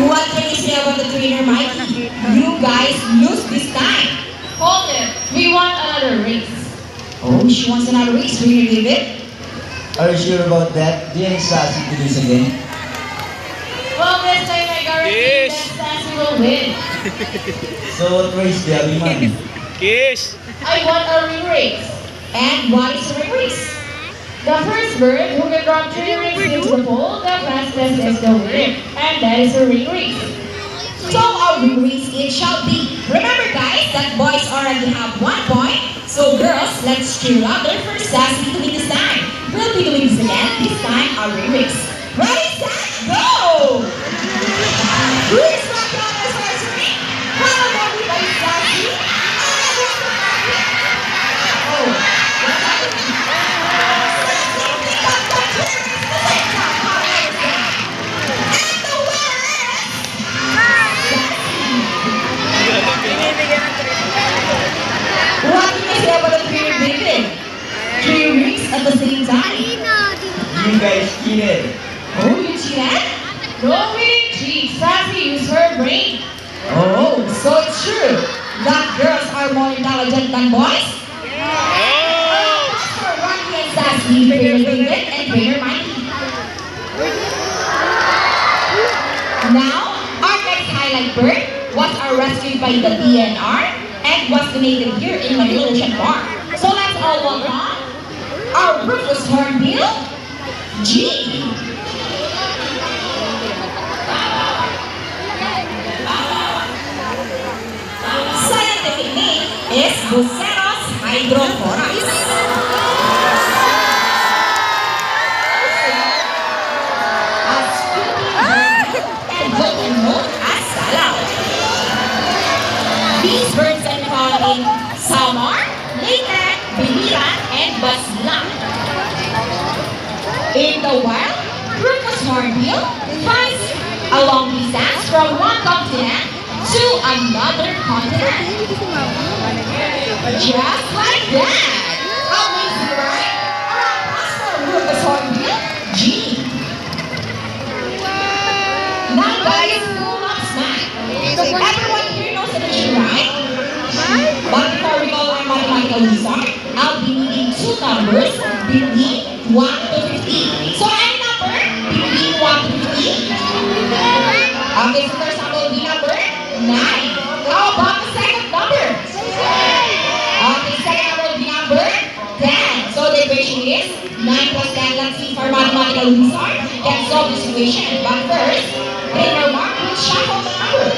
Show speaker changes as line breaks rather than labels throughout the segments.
What can you say about the trainer, Mikey? You guys lose this time.
Hold it. We want another race.
Oh, she wants another race. Really, David?
Are you sure about that? Do you need Sassy to lose again?
Well, this time I guarantee that Sassy will win.
So what race do you have in mind?
Kiss!
I want a ring race.
And what is the ring race?
The first bird who can run 3 rings into the pole, the fastest is the winner. And that is a ring race.
So our ring race it shall be. Remember guys that boys already have 1 point. So girls, let's cheer louder for Sassy to win this time. We'll be doing this again, this time our ring race. Ready, set, go! Who is rocking on this first ring? How about we by Sassy? Oh, what's happening? Sassy picked up the 2 rings at the same time. How about that? And the winner is what can you say about the 3 ring David? 3 rings at the same time.
You guys cheated.
Oh, you cheated?
No, we didn't cheat. Sassy used her brain.
Oh, so it's true that girls are more intelligent than boys?
Oh!
As for Rocky and Sassy, trainer David and trainer Mikey. Now, our next highlight bird was rescued by the DNR and was donated here in Manila Ocean Park. So let's all welcome our Rufus Hornbill, G. Scientific name is Buceros hydrophorus. As fruity and often known as salaw. These birds are found in Samar, Leyte, Biliran, and Basilan. In the wild, Rufus hornbill flies a long distance from one continent to another continent. Just like that. Amazing, right? Alright, as for Rufus hornbill, G. Now guys, full of smack. Everyone here knows the mission, right? But before we go on mathematical wizard, I'll be needing 2 numbers between 1 to 50. So any number between 1 to 50. Okay, so first number will be number 9. How about the second number? Okay, second number will be number 10. So the equation is 9 plus 10. Let's see if our mathematical wizard can solve this equation. But first, trainer Mark will shuffle the number.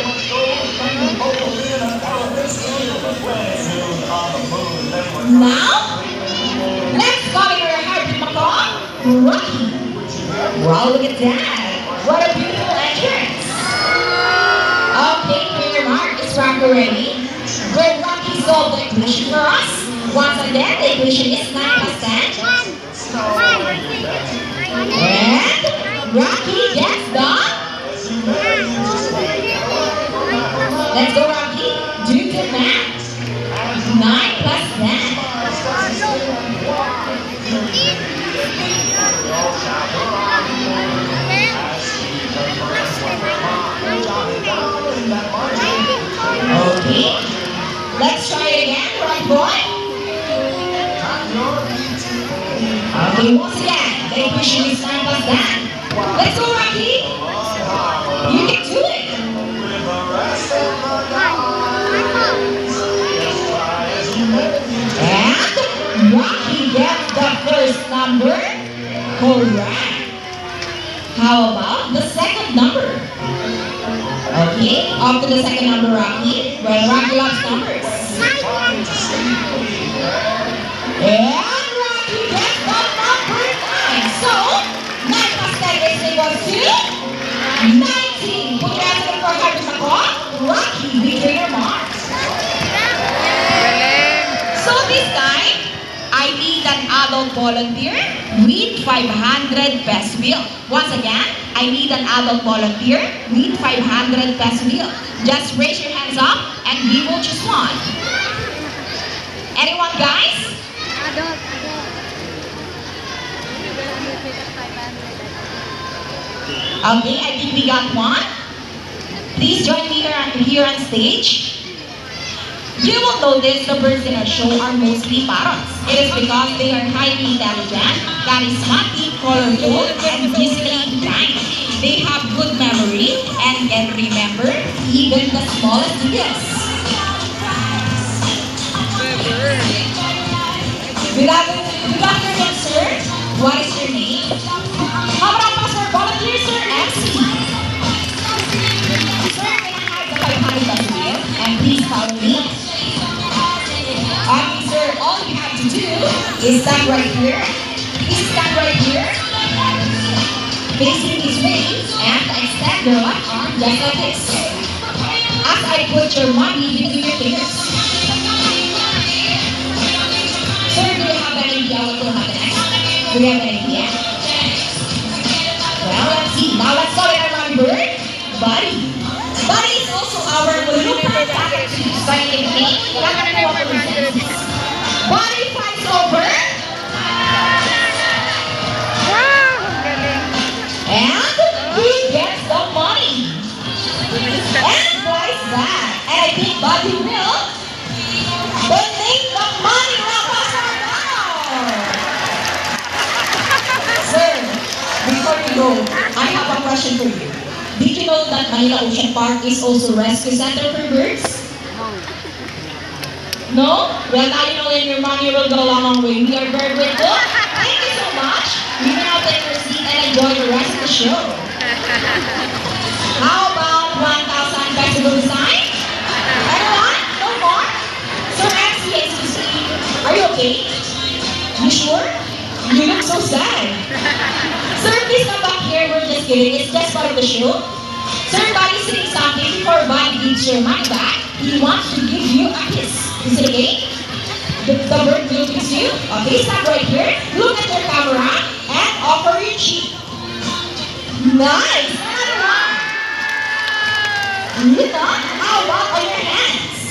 Now, let's call in our heartbeat macaw, Rocky. Wow, look at that. What a beautiful entrance. Okay, trainer Mark is Rocky ready. Will Rocky solve the equation for us? Once again, the equation is 9 plus 10. And Rocky gets the... Let's go, Rocky. Do the math. 9 plus 10. Okay. Let's try it again, right, boy? Okay, once again, the equation is 9 plus 10. Let's go, Rocky. You can do it. And Rocky gets the first number correct. How about the second number? Okay, up to the second number, Rocky. Well, Rocky loves numbers. And Rocky gets the number 9. So, 9 plus 10 is equal to 19. Put your hands up for Happy Macaw. Rocky, we trainer Mark. So this time, I need an adult volunteer with 500 peso bill. Once again, I need an adult volunteer with 500 peso bill. Just raise your hands up and we will choose one. Anyone, guys? Okay, I think we got one. Please join me here on stage. You will notice the birds in our show are mostly parrots. It is because they are highly intelligent, charismatic, colorful, and musically inclined. They have good memory and can remember even the smallest details. Good afternoon, sir. What is your name? How about Pastor Volunteer, sir? MC. Sir, can I have the 500 peso bill? And please follow me. Sir, all you have to do is stand right here. Please stand right here. Facing this way and extend your left arm just like this. As I put your money between your fingers. Sir, do you have an idea what will happen next? Do you have an idea? Well, let's see. Now let's call it our money bird. Buddy. Buddy is also our Lulupan scientific name. Buddy flies over. And he gets the money. And flies back. And I think Buddy will donate the money now. Sir, before you go, I have a question for you. Did you know that Manila Ocean Park is also rescue center for birds? No? Well, now you know that your money will go a long way. We are very grateful. Thank you so much. You can now take your seat and enjoy the rest of the show. How about 1,000 peso sign? Everyone? No more? Sir MC, excuse me. Are you okay? You sure? You look so sad. Sir, please come back here. We're just kidding. It's just part of the show. Sir, Buddy's saying something before Buddy gives your money back. He wants to give you a kiss. Is it okay? The bird will kiss you. Okay, stand right here. Look at your camera and offer your cheek. Nice. Another one. You know, how about on your hands?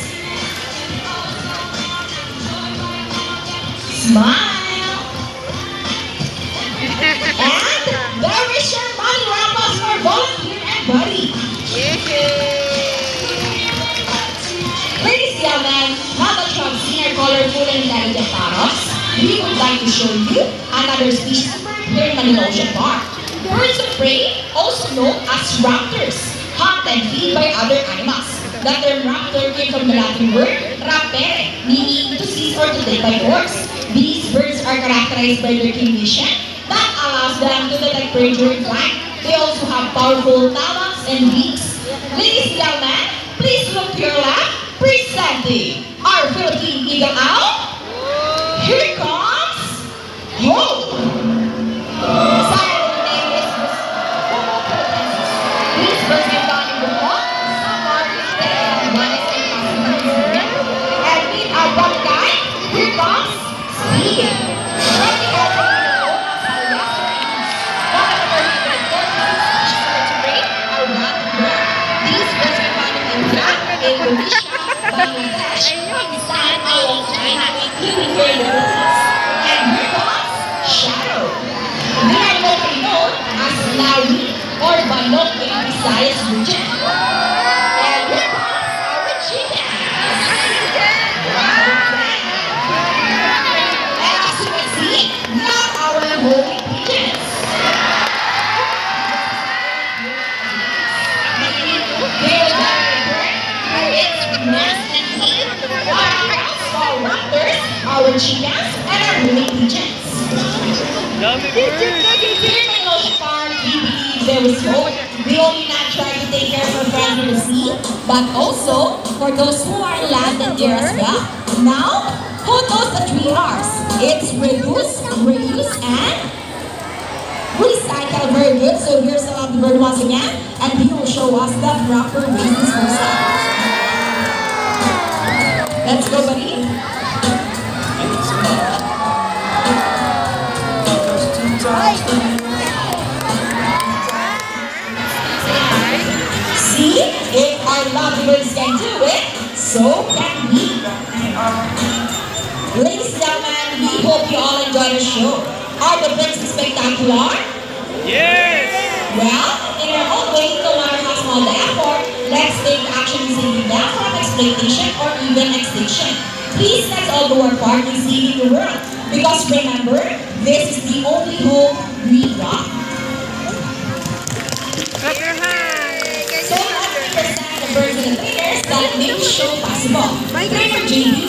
Smile. And there is your money wrap up for Volunteer and Buddy. Ladies and gentlemen, now that you have seen our colorful and intelligent parrots, we would like to show you another species of bird here in Manila Ocean Park. Birds of prey, also known as raptors, hunt and feed by other animals. The term raptor came from the Latin word rapere, meaning to seize or to take by force. These birds are characterized by their keen vision that allows them to detect prey during flight. They also have powerful talons and beaks. Ladies and gentlemen, please look to your left. Presenting our Philippine Eagle Owl. Here comes Hope. Sorry, the name is Homo Protensis. These birds are found in the hall. Some are listed and one is impossible. And meet our bunny guy. Here comes Steve. From the area we know as our restaurants. One of our favorite birds species to break are one bird. These birds are found in India, Indonesia, Bangladesh, Pakistan, and China, including here in the Philippines. And here comes Shadow. They are locally known as Lawi or Balok in Visayas region. And here comes our chicken. And as you can see, now our holy pigeons. They are very its nest and feed our raptors, our chickens, and our woolly pigeons. Here in Ocean Park, we believe there is hope. We only not try to take care of our friends in the sea, but also for those who are in land and air as well. Now, who knows the 3 R's? It's reduce, reuse, and recycle. Very good. So here's a lovely bird once again, and he will show us the proper way to dispose of. Let's go, buddy. See, if our lovely birds can do it, so can we. Ladies and gentlemen, we hope you all enjoy the show. Are the birds spectacular?
Yes!
Well, in our own way, no matter how small the effort, let's exploitation, or even extinction. Please let's all do our part in saving the world. Because remember, this is the only hope we got.
Clap your hands.
So let me present the birds and the trainers that make the show possible. Trainer JB